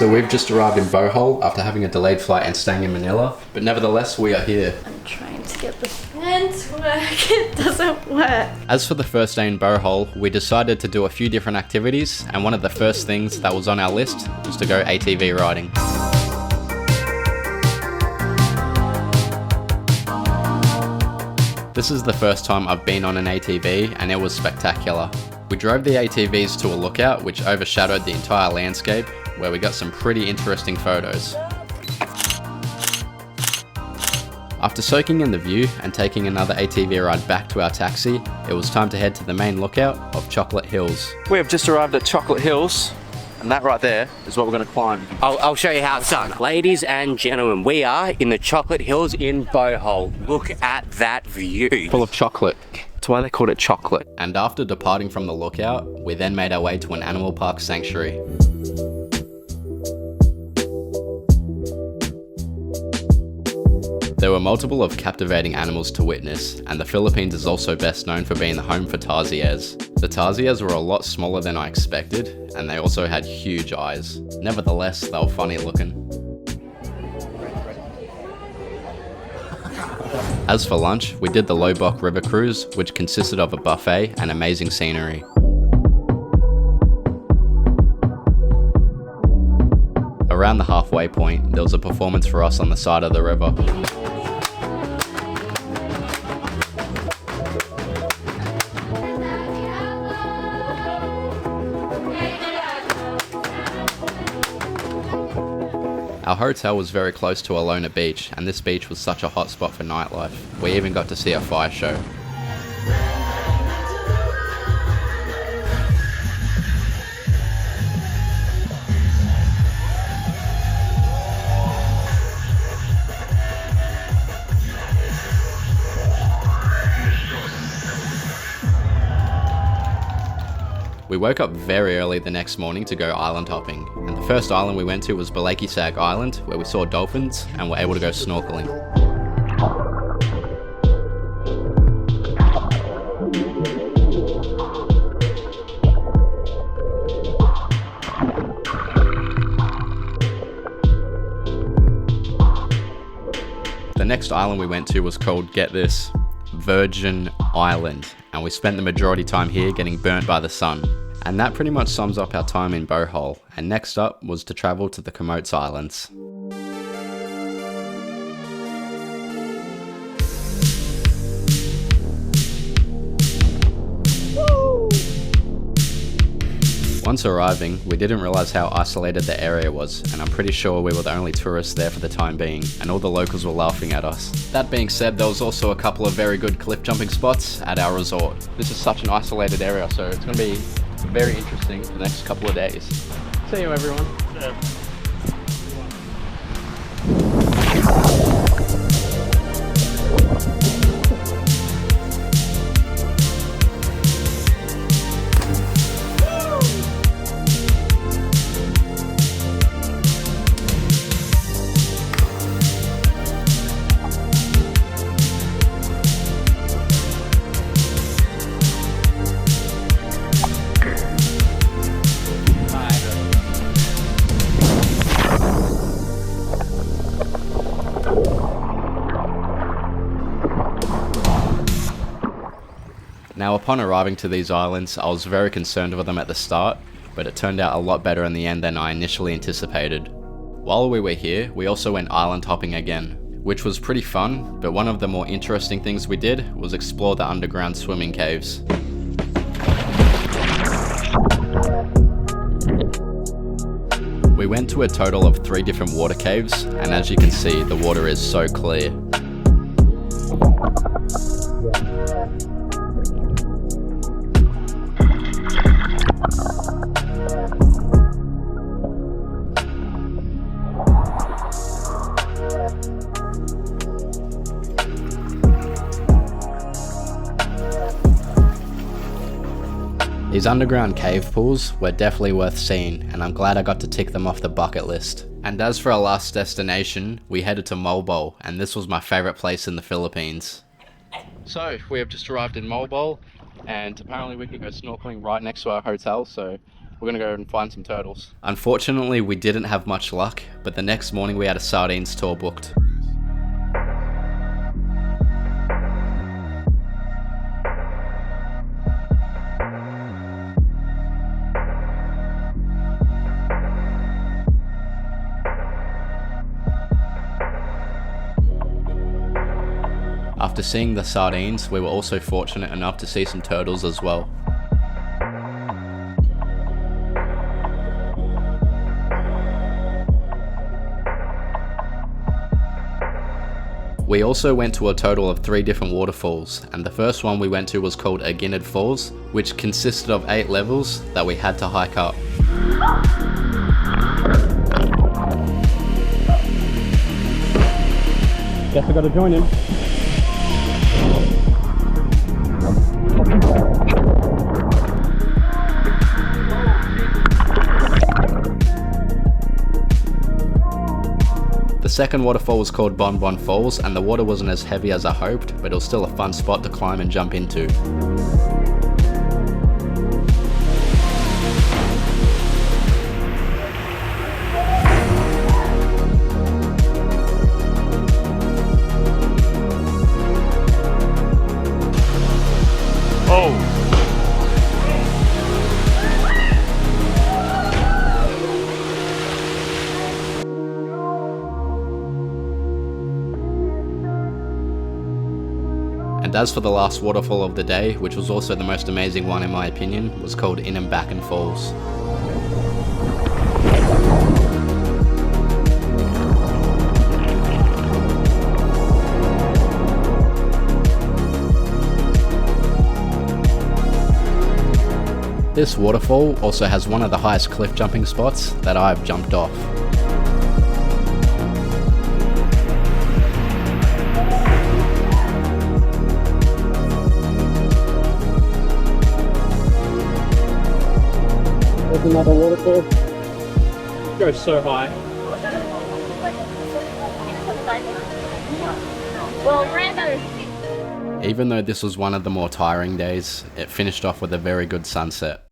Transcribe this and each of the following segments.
So we've just arrived in Bohol after having a delayed flight and staying in Manila, but nevertheless we are here. I'm trying to get the fan to work, it doesn't work. As for the first day in Bohol, we decided to do a few different activities, and one of the first things that was on our list was to go ATV riding. This is the first time I've been on an ATV and it was spectacular. We drove the ATVs to a lookout which overshadowed the entire landscape, where we got some pretty interesting photos. After soaking in the view and taking another ATV ride back to our taxi, it was time to head to the main lookout of Chocolate Hills. We have just arrived at Chocolate Hills, and that right there is what we're going to climb. I'll show you how it's done. Ladies and gentlemen, we are in the Chocolate Hills in Bohol. Look at that view. Full of chocolate. That's why they called it chocolate. And after departing from the lookout, we then made our way to an animal park sanctuary. There were multiple of captivating animals to witness, and the Philippines is also best known for being the home for tarsiers. The tarsiers were a lot smaller than I expected, and they also had huge eyes. Nevertheless, they were funny looking. As for lunch, we did the Lombok River Cruise, which consisted of a buffet and amazing scenery. Around the halfway point, there was a performance for us on the side of the river. Our hotel was very close to Alona Beach, and this beach was such a hot spot for nightlife. We even got to see a fire show. We woke up very early the next morning to go island hopping, and the first island we went to was Balakisag Island, where we saw dolphins and were able to go snorkeling. The next island we went to was called, get this, Virgin Island, and we spent the majority time here getting burnt by the sun. And that pretty much sums up our time in Bohol, and next up was to travel to the Camotes Islands. Once arriving, we didn't realise how isolated the area was, and I'm pretty sure we were the only tourists there for the time being, and all the locals were laughing at us. That being said, there was also a couple of very good cliff jumping spots at our resort. This is such an isolated area, so it's going to be very interesting for the next couple of days. See you, everyone. Yeah. Now, upon arriving to these islands, I was very concerned with them at the start, but it turned out a lot better in the end than I initially anticipated. While we were here, we also went island hopping again, which was pretty fun, but one of the more interesting things we did was explore the underground swimming caves. We went to a total of 3 different water caves, and as you can see, the water is so clear. These underground cave pools were definitely worth seeing, and I'm glad I got to tick them off the bucket list. And as for our last destination, we headed to Moalboal, and this was my favourite place in the Philippines. So, we have just arrived in Moalboal, and apparently we can go snorkeling right next to our hotel, so we're gonna go and find some turtles. Unfortunately, we didn't have much luck, but the next morning we had a sardines tour booked. After seeing the sardines, we were also fortunate enough to see some turtles as well. We also went to a total of 3 different waterfalls, and the first one we went to was called Aginad Falls, which consisted of 8 levels that we had to hike up. Guess I gotta join him. The second waterfall was called Bon Bon Falls, and the water wasn't as heavy as I hoped, but it was still a fun spot to climb and jump into. And as for the last waterfall of the day, which was also the most amazing one in my opinion, was called Inambakan Falls. This waterfall also has one of the highest cliff jumping spots that I've jumped off. There's another waterfall. It goes so high. Even though this was one of the more tiring days, it finished off with a very good sunset.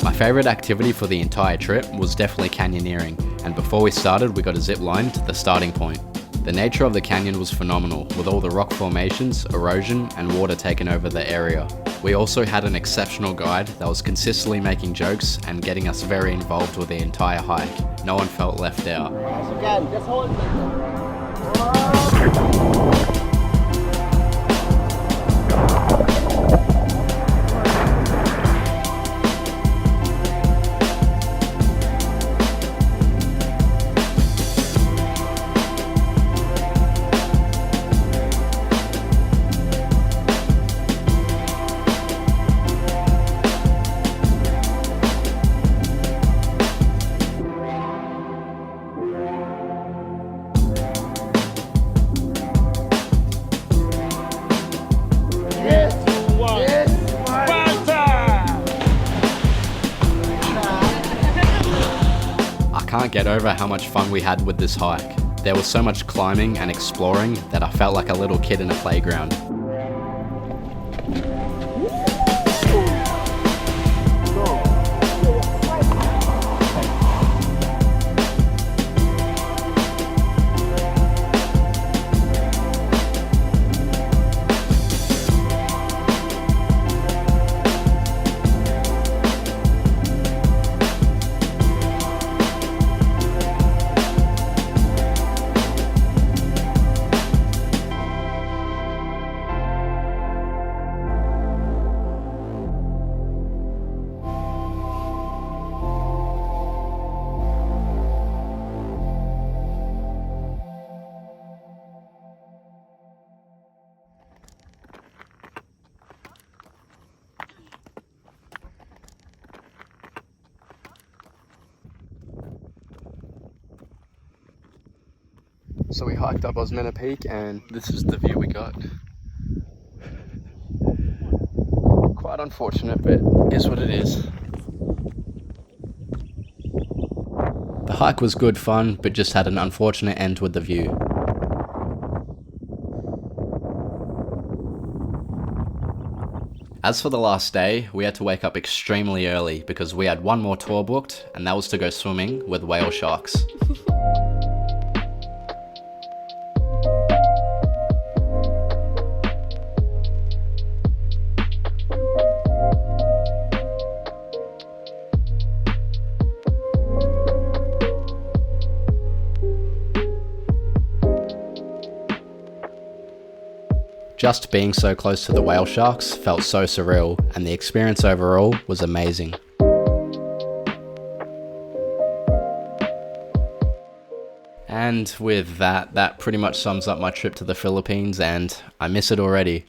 My favourite activity for the entire trip was definitely canyoneering, and before we started we got a zip line to the starting point. The nature of the canyon was phenomenal, with all the rock formations, erosion and water taking over the area. We also had an exceptional guide that was consistently making jokes and getting us very involved with the entire hike. No one felt left out. Just hold it. I can't get over how much fun we had with this hike. There was so much climbing and exploring that I felt like a little kid in a playground. So we hiked up Osmena Peak and this is the view we got. Quite unfortunate, but is what it is. The hike was good fun, but just had an unfortunate end with the view. As for the last day, we had to wake up extremely early because we had one more tour booked, and that was to go swimming with whale sharks. Just being so close to the whale sharks felt so surreal, and the experience overall was amazing. And with that, that pretty much sums up my trip to the Philippines, and I miss it already.